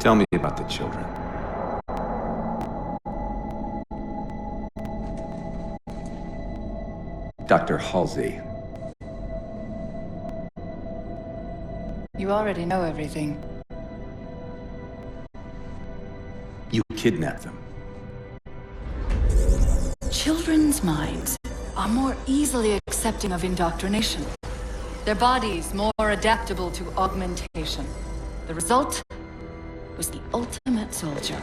Tell me about the children. Dr. Halsey. You already know everything. You kidnapped them. Children's minds are more easily accepting of indoctrination. Their bodies more adaptable to augmentation. The result was the ultimate soldier.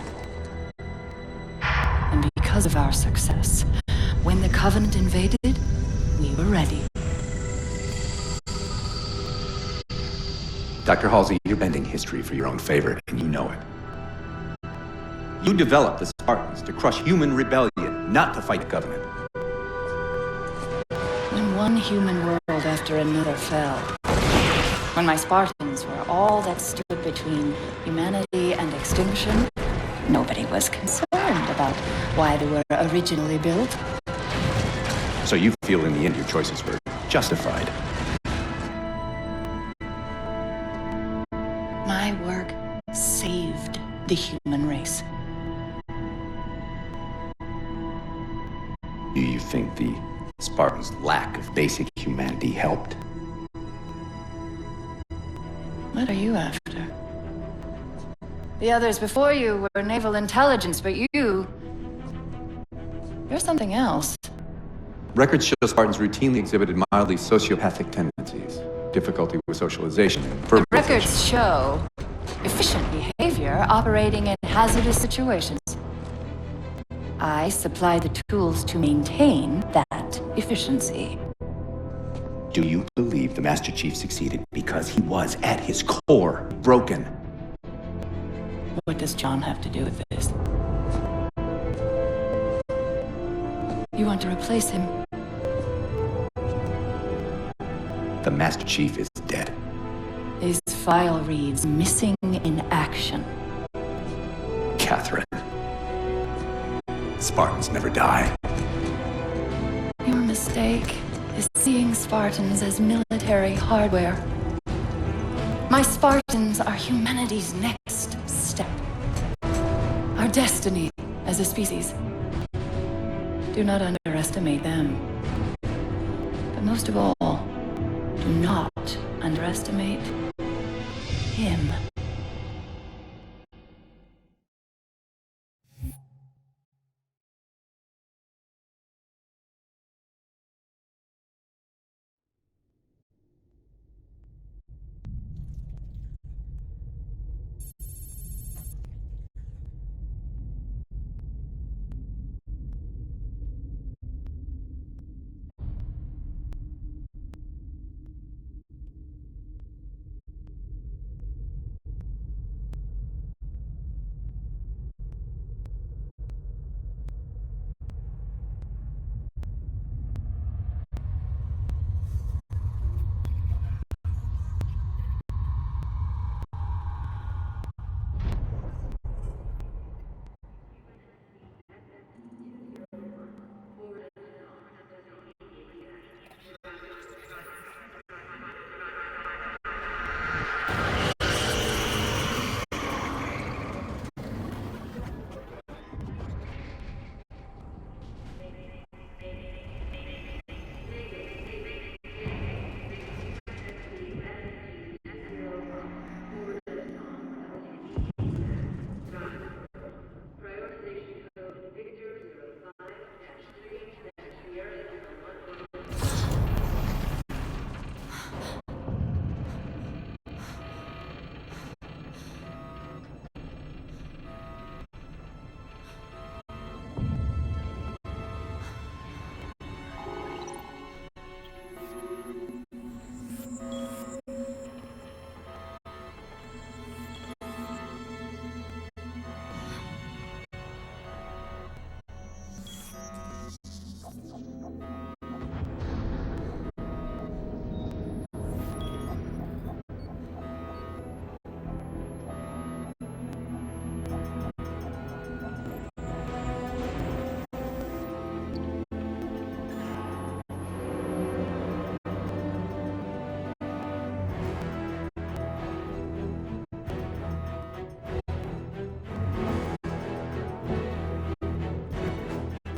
And because of our success, when the Covenant invaded, we were ready. Dr. Halsey, you're bending history for your own favor, and you know it. You developed the Spartans to crush human rebellion, not to fight the Covenant. When one human world after another fell, when my Spartans were all that stood between humanity and extinction, nobody was concerned about why they were originally built. So you feel in the end your choices were justified. My work saved the human race. Do you think the Spartans' lack of basic humanity helped? What are you after? The others before you were naval intelligence, but you're something else. Records show Spartans routinely exhibited mildly sociopathic tendencies, difficulty with socialization, and The verbalization. records show efficient behavior operating in hazardous situations. I supply the tools to maintain that efficiency. Do you believe the Master Chief succeeded because he was, at his core, broken? What does John have to do with this? You want to replace him? The Master Chief is dead. His file reads missing in action. Catherine. Spartans never die. Your mistake is seeing Spartans as military hardware. My Spartans are humanity's next step. Our destiny as a species. Do not underestimate them. But most of all, do not underestimate him.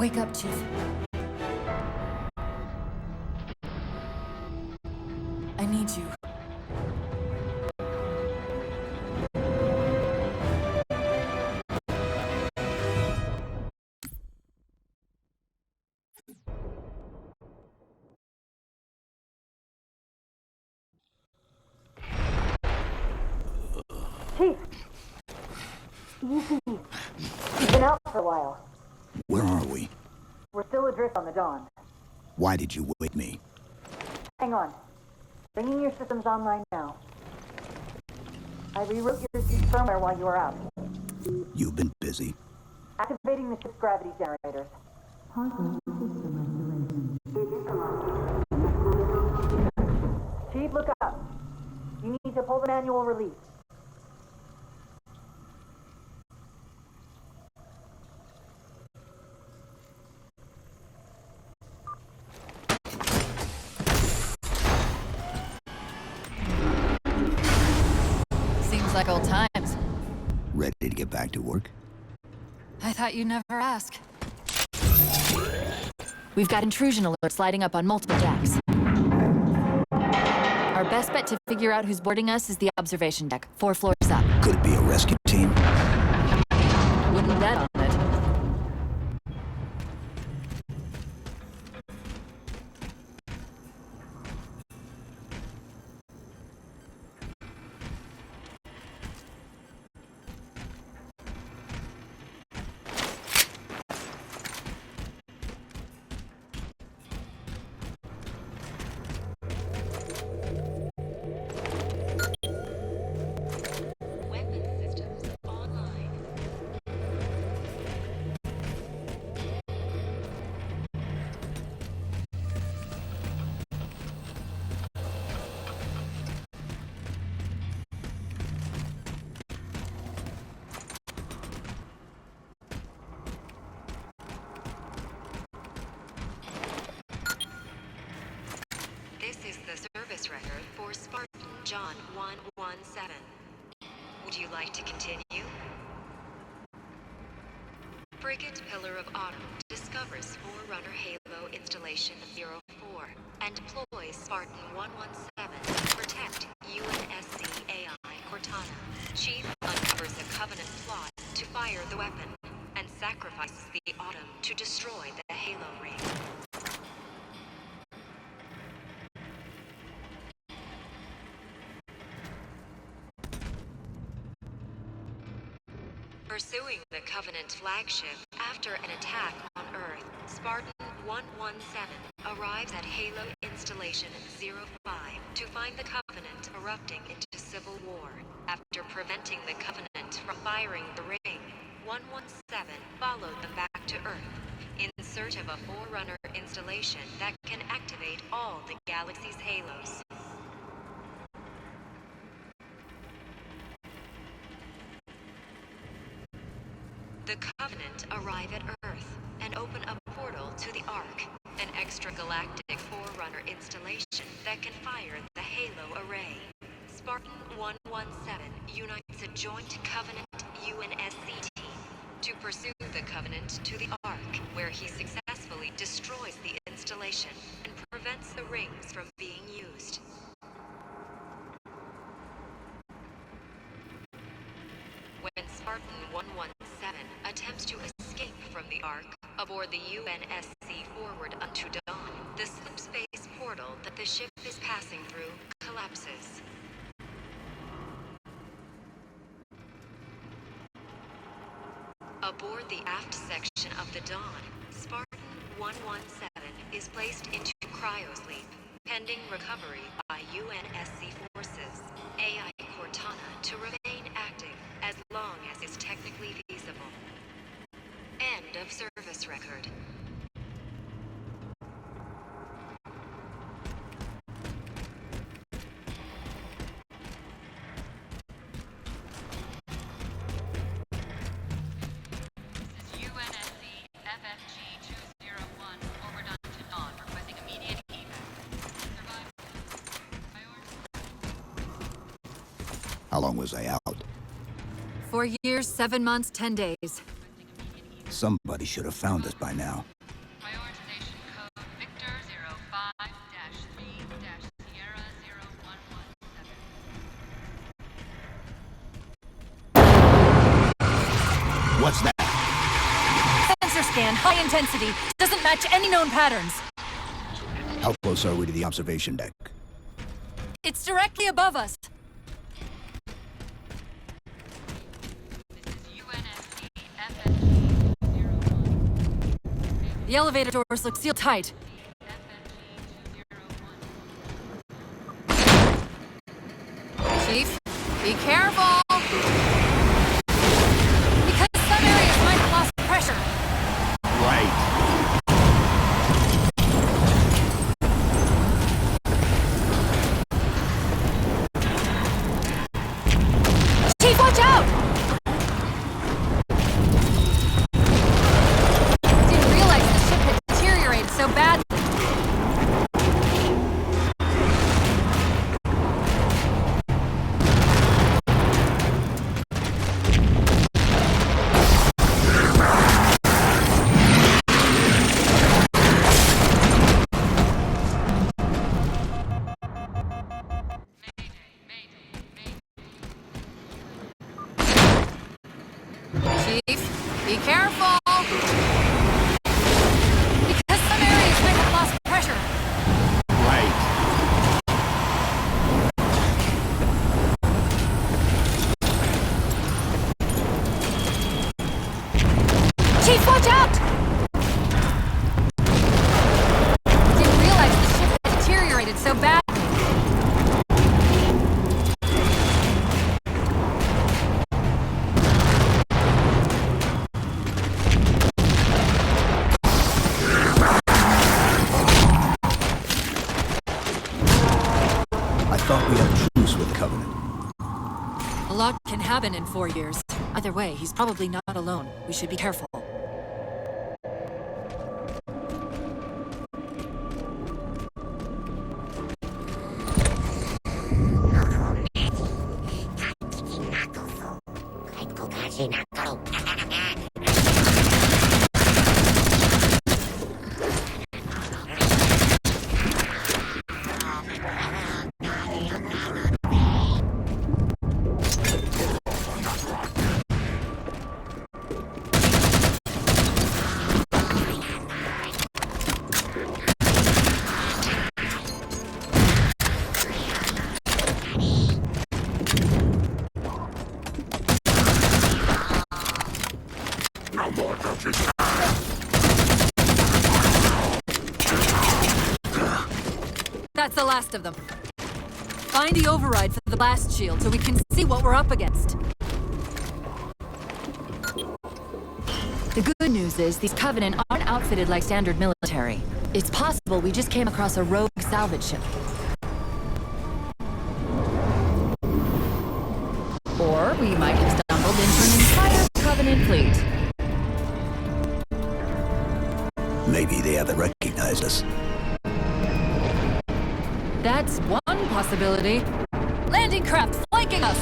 Wake up, Chief. I need you. Chief! Easy. You've been out for a while. Where are we? We're still adrift on the Dawn. Why did you wake me? Hang on. Bringing your systems online now. I rewrote your ship's firmware while you were out. You've been busy. Activating the ship's gravity generators. Chief, look up. You need to pull the manual release. Seems like old times. Ready to get back to work? I thought you'd never ask. We've got intrusion alerts lighting up on multiple decks. Our best bet to figure out who's boarding us is the observation deck, 4 floors up. Could it be a rescue team? Wouldn't bet on it. Weapon systems online. This is the service record for Spartan John 117. Would you like to continue? Frigate Pillar of Autumn discovers Forerunner Halo Installation 04 and deploys Spartan 117 to protect UNSC AI Cortana. Chief uncovers a Covenant plot to fire the weapon and sacrifices the Autumn to destroy the Halo ring. Pursuing the Covenant flagship after an attack on Earth, Spartan 117 arrives at Halo Installation 05 to find the Covenant erupting into civil war. After preventing the Covenant from firing the ring, 117 followed them back to Earth in search of a Forerunner installation that can activate all the galaxy's halos. The Covenant arrive at Earth and open a portal to the Ark, an extragalactic Forerunner installation that can fire the Halo array. Spartan 117 unites a joint Covenant UNSC team to pursue the Covenant to the Ark, where he successfully destroys the installation and prevents the rings from being used. When Spartan 117 attempts to escape from the Ark aboard the UNSC Forward Unto Dawn, the slip space portal that the ship is passing through collapses. Aboard the aft section of the Dawn, Spartan 117 is placed into cryosleep, pending recovery by UNSC forces. AI Cortana to remain active as long as is technically feasible. End of service record. UNSC FFG 201 forward onto Dawn, requesting immediate evac. How long was I out? 4 years, 7 months, 10 days. Somebody should have found us by now. Prioritization code Victor 05-3-Sierra 0117. What's that? Sensor scan, high intensity. Doesn't match any known patterns. How close are we to the observation deck? It's directly above us. This is UNSC FNG 01. The elevator doors look sealed tight. FNG 201. Chief, be careful! Because some areas might have lost pressure. Right. Chief, watch out! Didn't realize the ship had deteriorated so badly. Chief, be careful! Because some areas might have lost pressure. Right. Chief, watch out! Didn't realize the ship had deteriorated so badly. I thought we had a truce with Covenant. A lot can happen in 4 years. Either way, he's probably not alone. We should be careful. That's the last of them. Find the override for the blast shield so we can see what we're up against. The good news is these Covenant aren't outfitted like standard military. It's possible we just came across a rogue salvage ship. Or we might have stumbled into an entire Covenant fleet. Maybe they haven't recognized us. That's one possibility. Landing craft flanking us!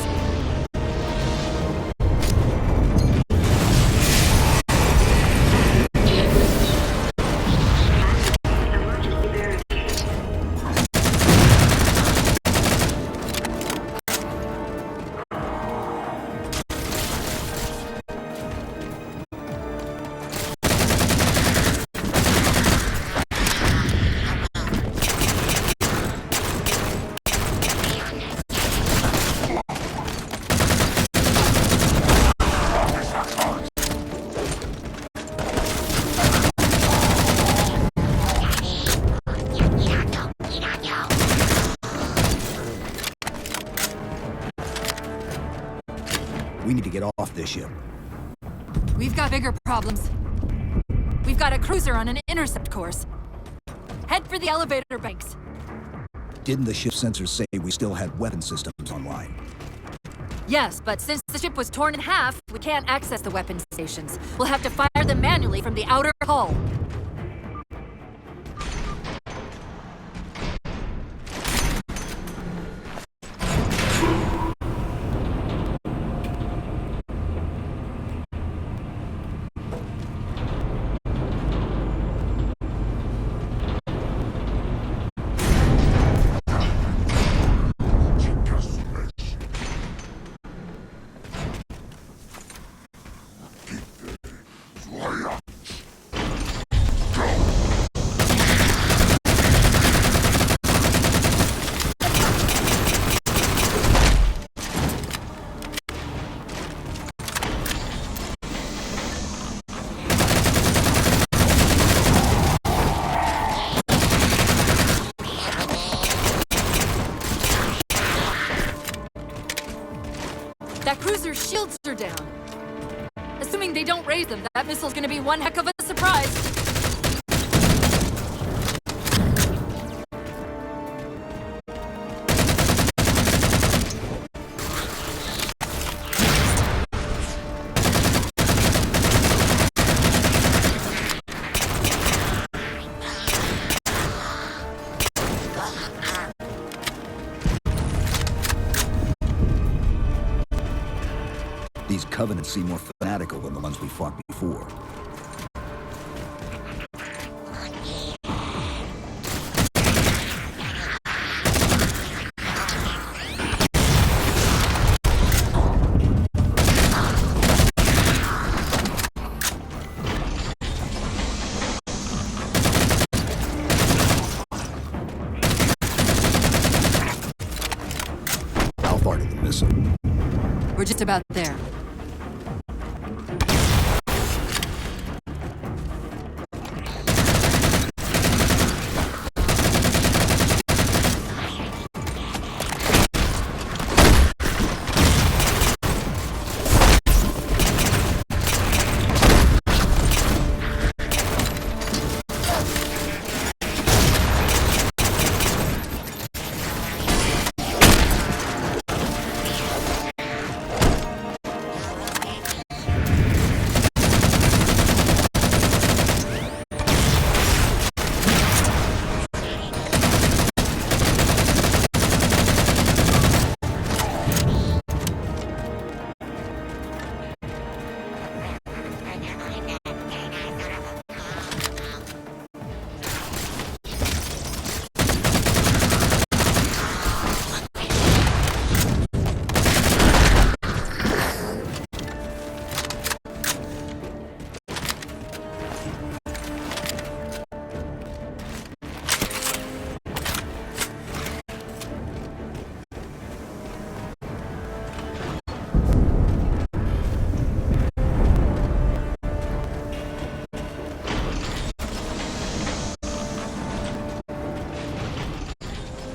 We need to get off this ship. We've got bigger problems. We've got a cruiser on an intercept course. Head for the elevator banks. Didn't the ship sensors say we still had weapon systems online? Yes, but since the ship was torn in half, we can't access the weapon stations. We'll have to fire them manually from the outer hull. shields are down. Assuming they don't raise them, that missile's gonna be one heck of a surprise. These Covenants seem more fanatical than the ones we fought before. How far did the missile? We're just about there.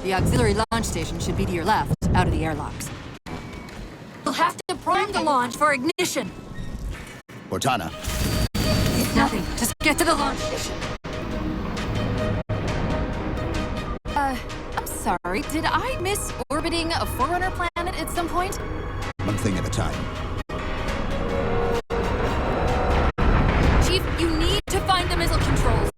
The auxiliary launch station should be to your left, out of the airlocks. We'll have to prime the launch for ignition. Cortana, It's nothing. Just get to the launch station. I'm sorry. Did I miss orbiting a Forerunner planet at some point? one thing at a time. Chief, you need to find the missile controls.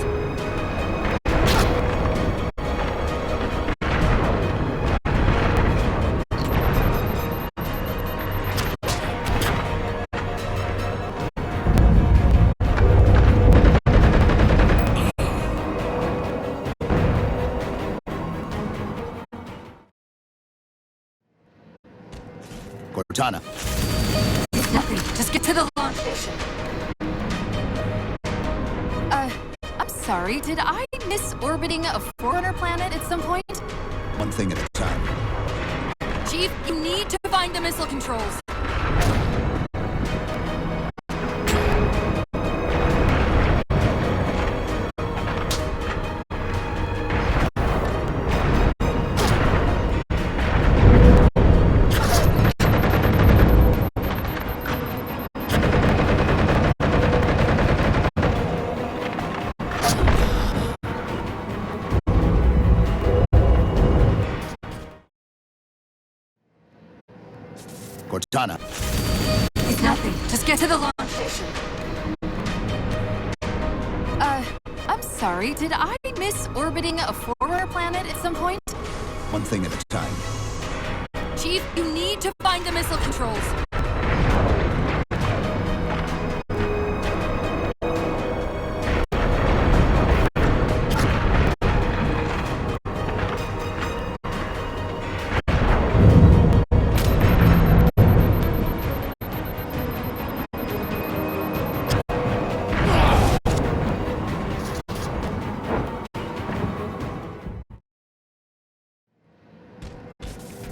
Cortana, It's nothing. Just get to the launch station. I'm sorry. Did I miss orbiting a Forerunner planet at some point? one thing at a time. Chief, you need to find the missile controls. Cortana, It's nothing. Just get to the launch station. I'm sorry. Did I miss orbiting a Forerunner planet at some point? one thing at a time. Chief, you need to find the missile controls.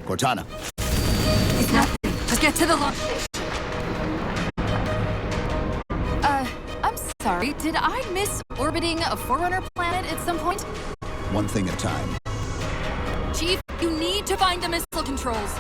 Cortana, It's nothing. Just get to the launch station. I'm sorry. Did I miss orbiting a Forerunner planet at some point? one thing at a time. Chief, you need to find the missile controls.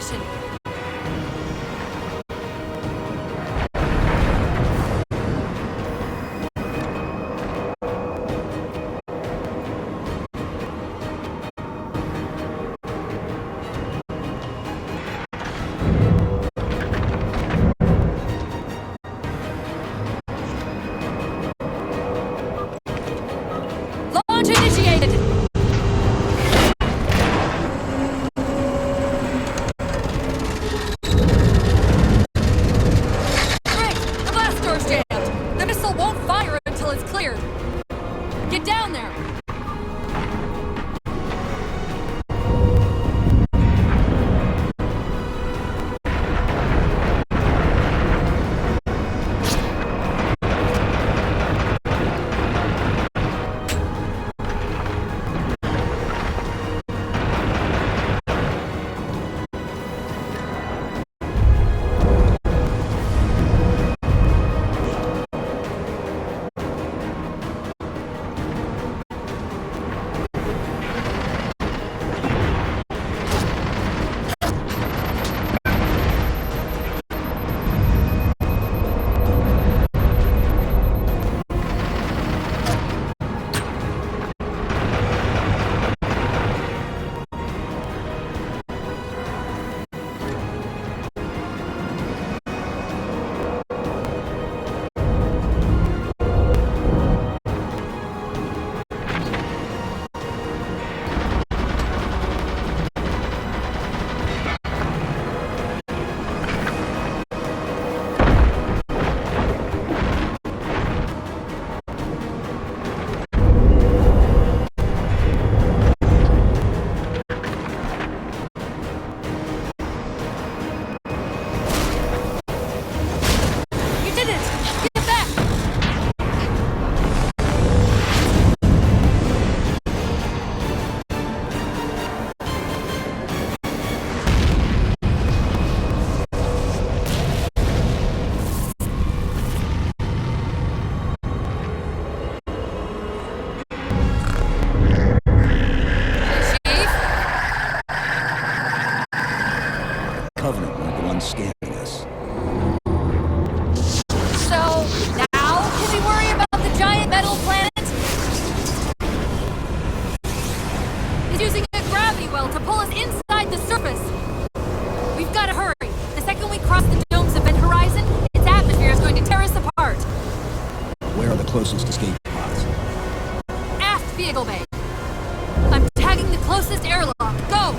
direction! Launch initiated! Great! The blast door's jammed! The missile won't fire until it's cleared! Get down there! You did it! Get back! Chief? Covenant weren't the ones scanning us. So, now can we worry about the giant metal planet? He's using a gravity well to pull us inside the surface. We've got to hurry. The second we cross the dome's event horizon, its atmosphere is going to tear us apart. Where are the closest escape pods? Aft vehicle bay. I'm tagging the closest airlock. Go!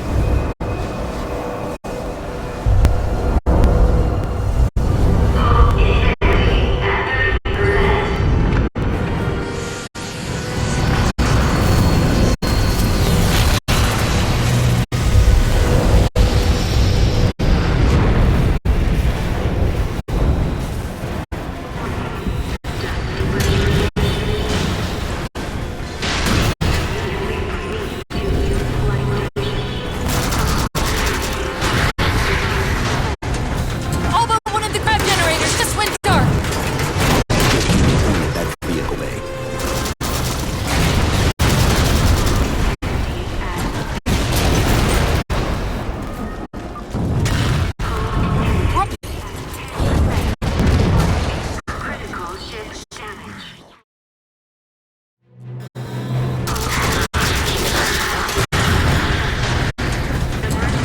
All but one of the crab generators just went dark. That vehicle bay.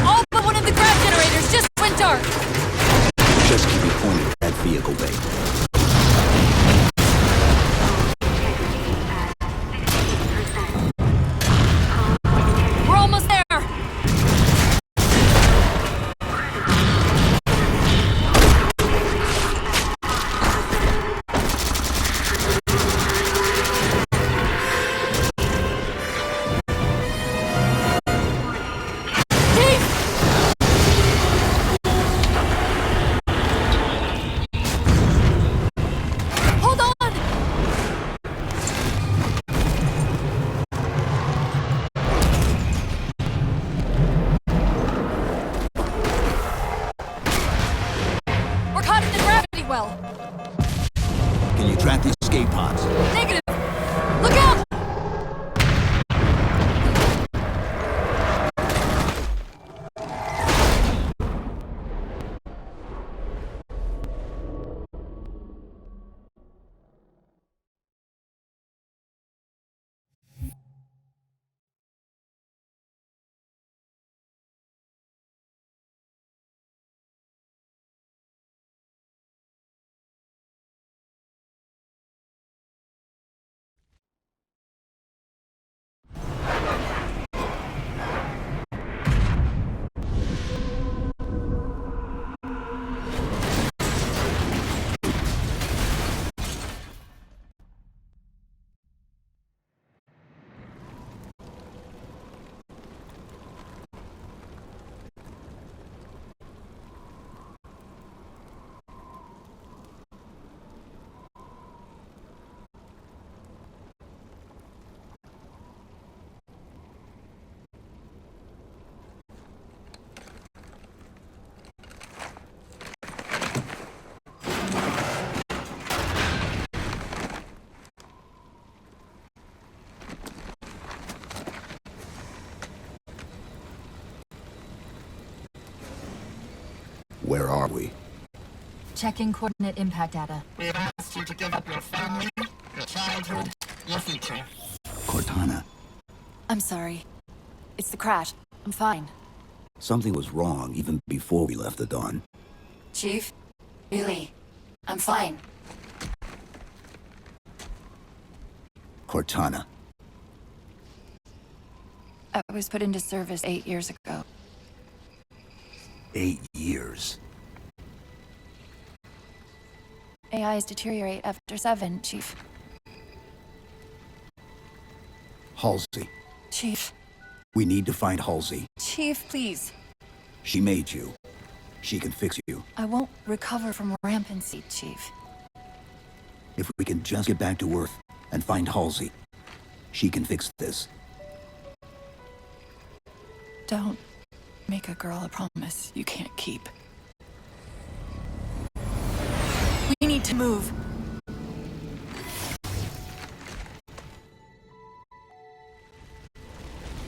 All but one of the crab generators just went dark. Just keep it pointed at that vehicle bay. We're almost there. Chief! Hold on! We're caught in the gravity well. Can you track the escape pods? Negative. Look out! Where are we? Checking coordinate impact data. We have asked you to give up your family, your childhood, your future. Cortana, I'm sorry. It's the crash. I'm fine. something was wrong even before we left the Dawn. Chief? Really? I'm fine. Cortana. I was put into service 8 years ago. 8 years. AIs deteriorate after 7, Chief. Halsey. Chief. We need to find Halsey. Chief, please. She made you. She can fix you. I won't recover from rampancy, Chief. If we can just get back to Earth and find Halsey, she can fix this. Don't make a girl a promise you can't keep. We need to move.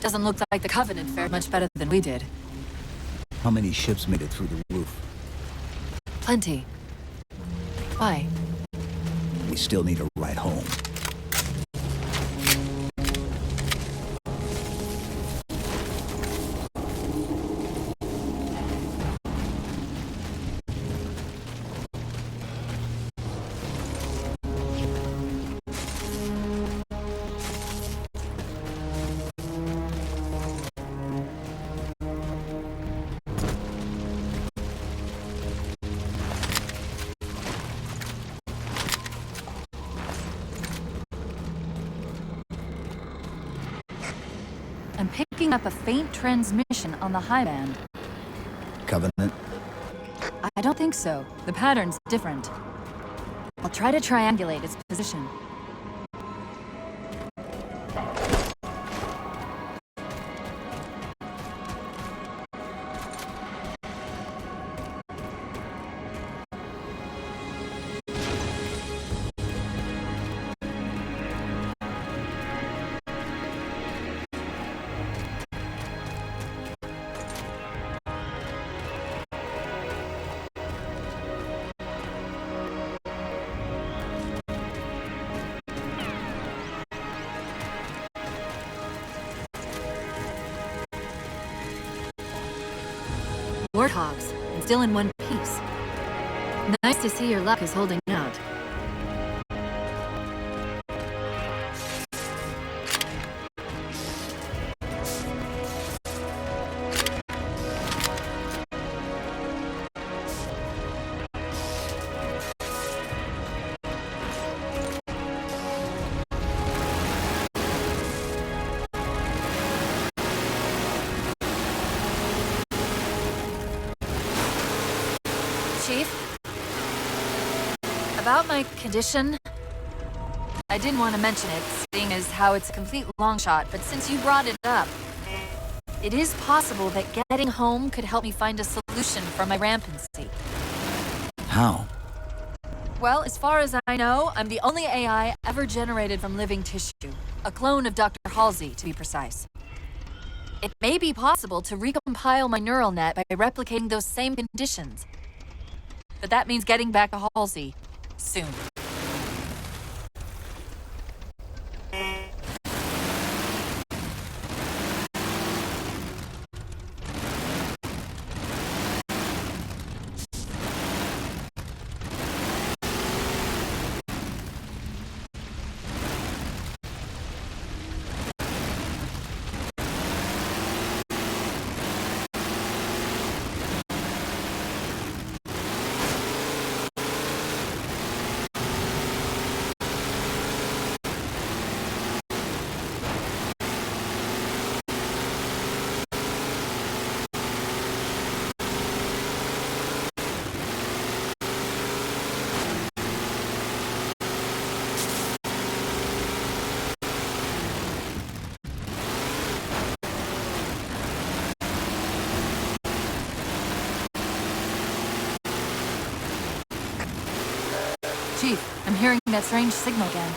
Doesn't look like the Covenant fared much better than we did. How many ships made it through the roof? Plenty. Why? We still need a ride home. I'm picking up a faint transmission on the high band. Covenant? I don't think so. The pattern's different. I'll try to triangulate its position. Warthogs, and still in one piece. Nice to see your luck is holding out. Chief? About my condition? I didn't want to mention it, seeing as how it's a complete long shot, but since you brought it up, it is possible that getting home could help me find a solution for my rampancy. How? Well, as far as I know, I'm the only AI ever generated from living tissue. A clone of Dr. Halsey, to be precise. It may be possible to recompile my neural net by replicating those same conditions. But that means getting back to Halsey soon. Chief, I'm hearing that strange signal again.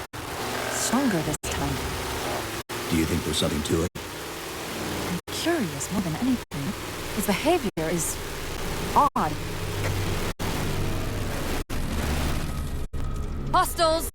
Stronger this time. Do you think there's something to it? I'm curious more than anything. His behavior is odd. Hostiles!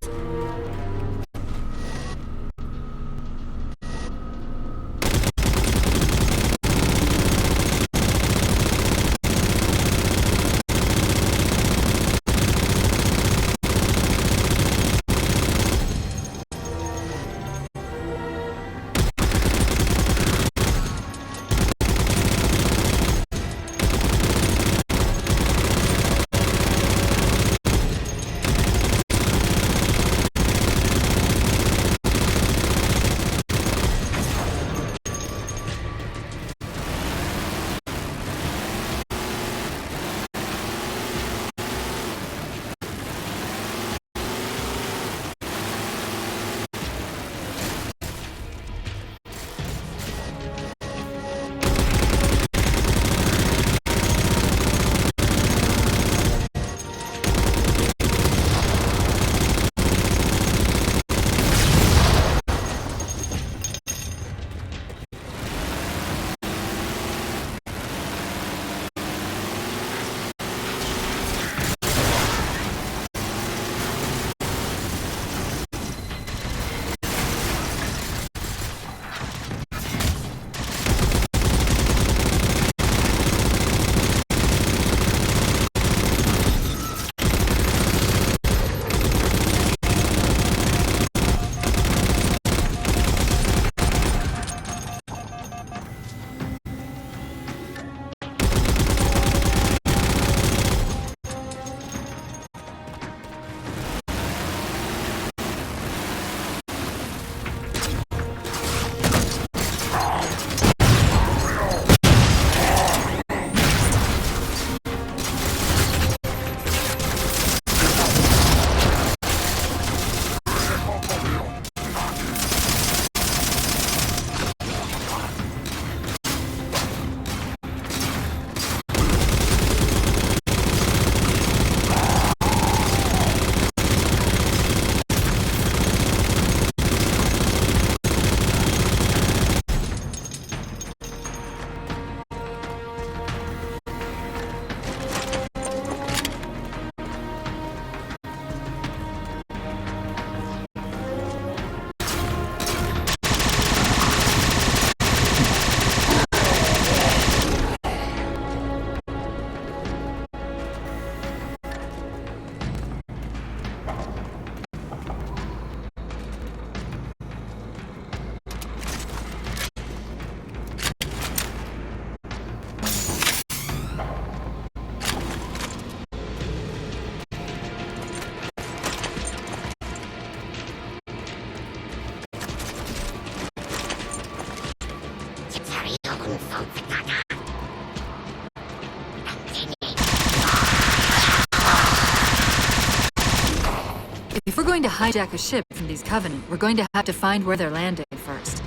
If we're going to hijack a ship from these Covenant, we're going to have to find where they're landing first.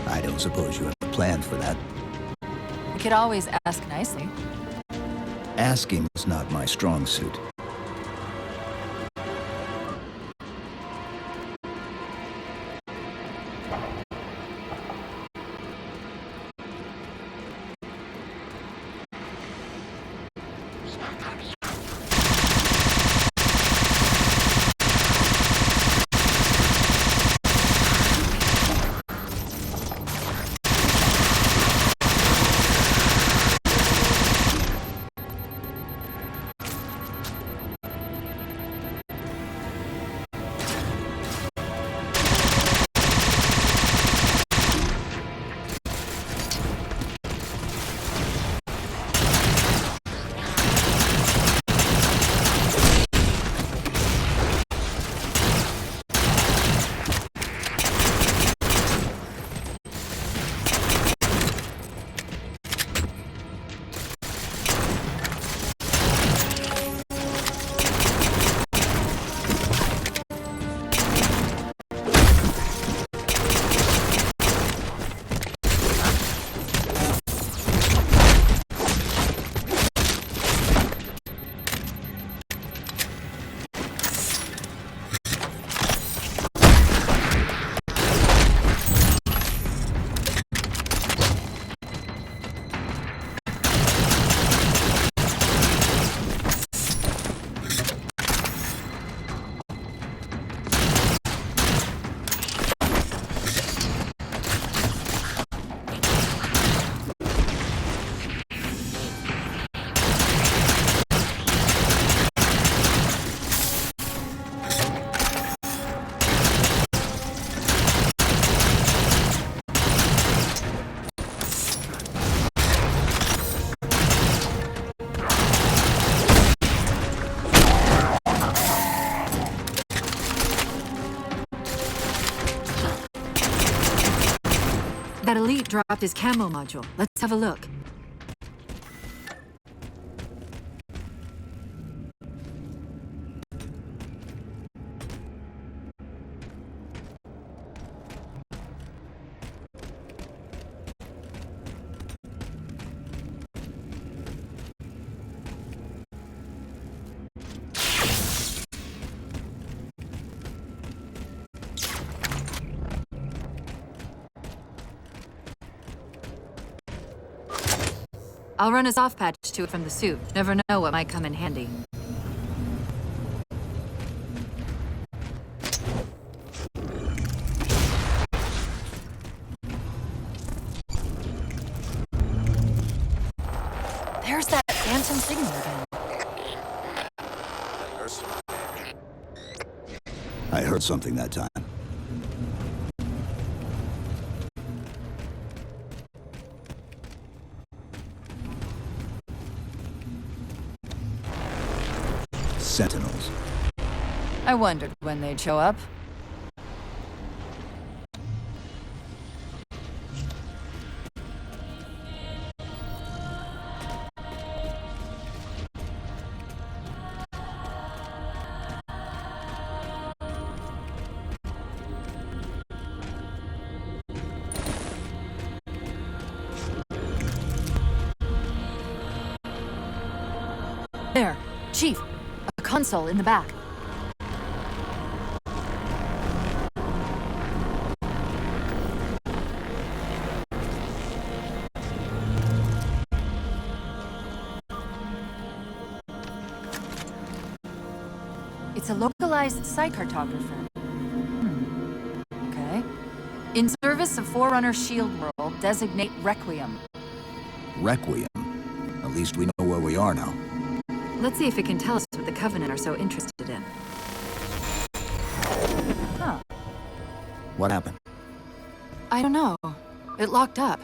I don't suppose you have a plan for that. We could always ask nicely. Asking is not my strong suit. That elite dropped his camo module. Let's have a look. I'll run a soft patch to it from the suit. Never know what might come in handy. There's that phantom signal again. I heard something that time. Sentinels. I wondered when they'd show up. There, Chief. A console in the back. It's a localized site cartographer. Okay. In service of Forerunner Shield World, designate Requiem. Requiem. At least we know where we are now. Let's see if it can tell us what the Covenant are so interested in. Huh. What happened? I don't know. It locked up.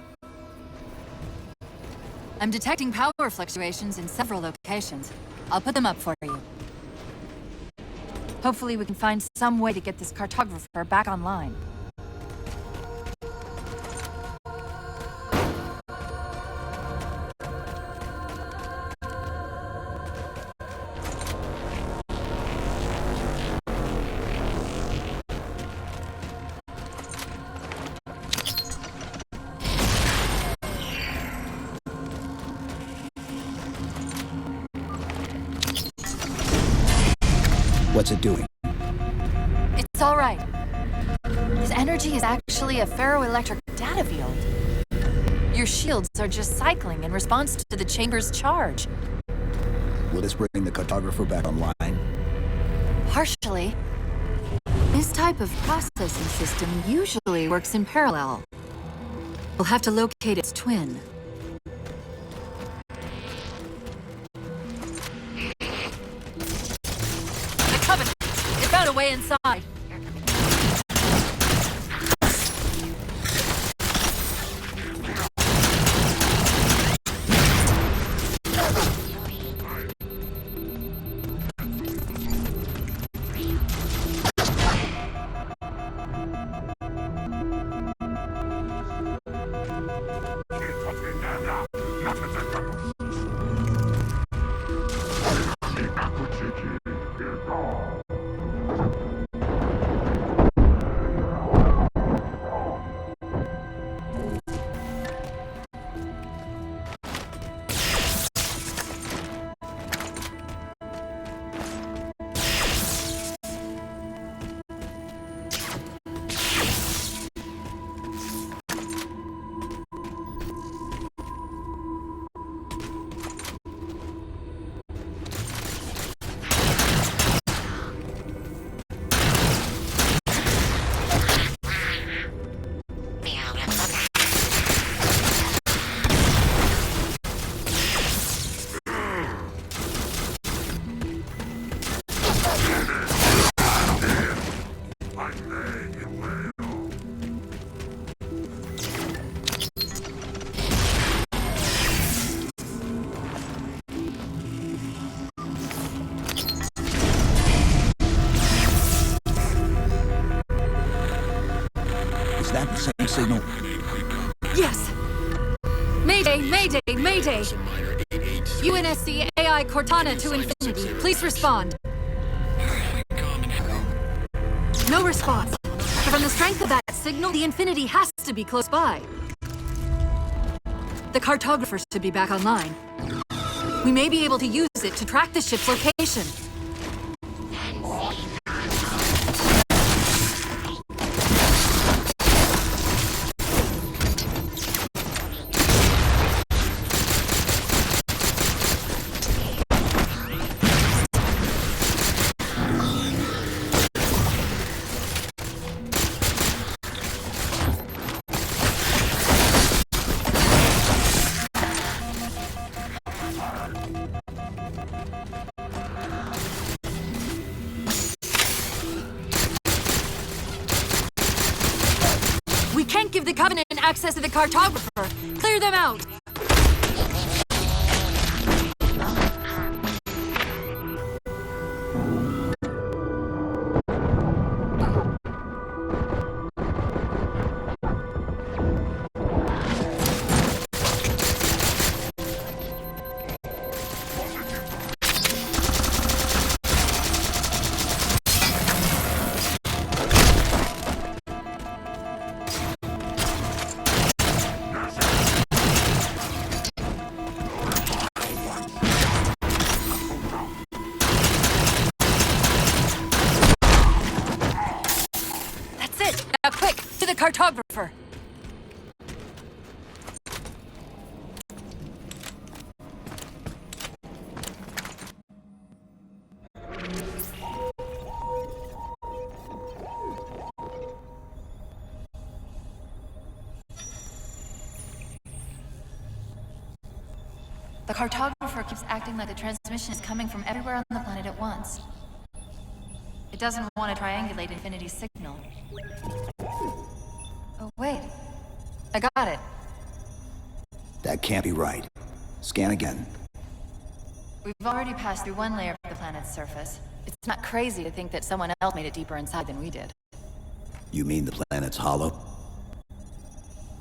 I'm detecting power fluctuations in several locations. I'll put them up for you. Hopefully we can find some way to get this cartographer back online. What's it doing? It's all right. This energy is actually a ferroelectric data field. Your shields are just cycling in response to the chamber's charge. Will this bring the cartographer back online? Partially. This type of processing system usually works in parallel. We'll have to locate its twin. The Covenant! It found a way inside. Mayday! Mayday! UNSC AI Cortana to Infinity. Please respond. No response. From the strength of that signal, the Infinity has to be close by. The cartographers should be back online. We may be able to use it to track the ship's location. We can't give the Covenant access to the cartographer. Clear them out. Now quick, to the cartographer! The cartographer keeps acting like the transmission is coming from everywhere on the planet at once. It doesn't want to triangulate Infinity's signal. Oh, wait. I got it. That can't be right. Scan again. We've already passed through one layer of the planet's surface. It's not crazy to think that someone else made it deeper inside than we did. You mean the planet's hollow?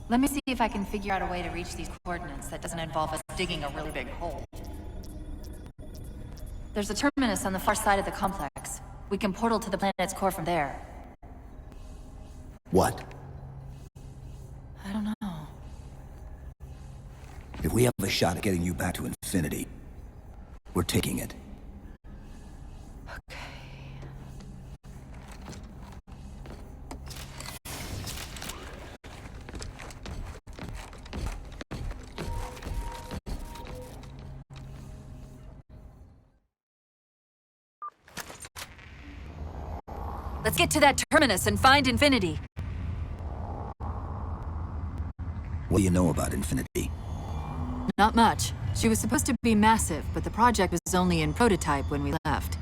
Let me see if I can figure out a way to reach these coordinates that doesn't involve us digging a really big hole. There's a terminus on the far side of the complex. We can portal to the planet's core from there. What? I don't know. If we have a shot at getting you back to Infinity, we're taking it. Okay. Let's get to that terminus and find Infinity. What do you know about Infinity? Not much. She was supposed to be massive, but the project was only in prototype when we left.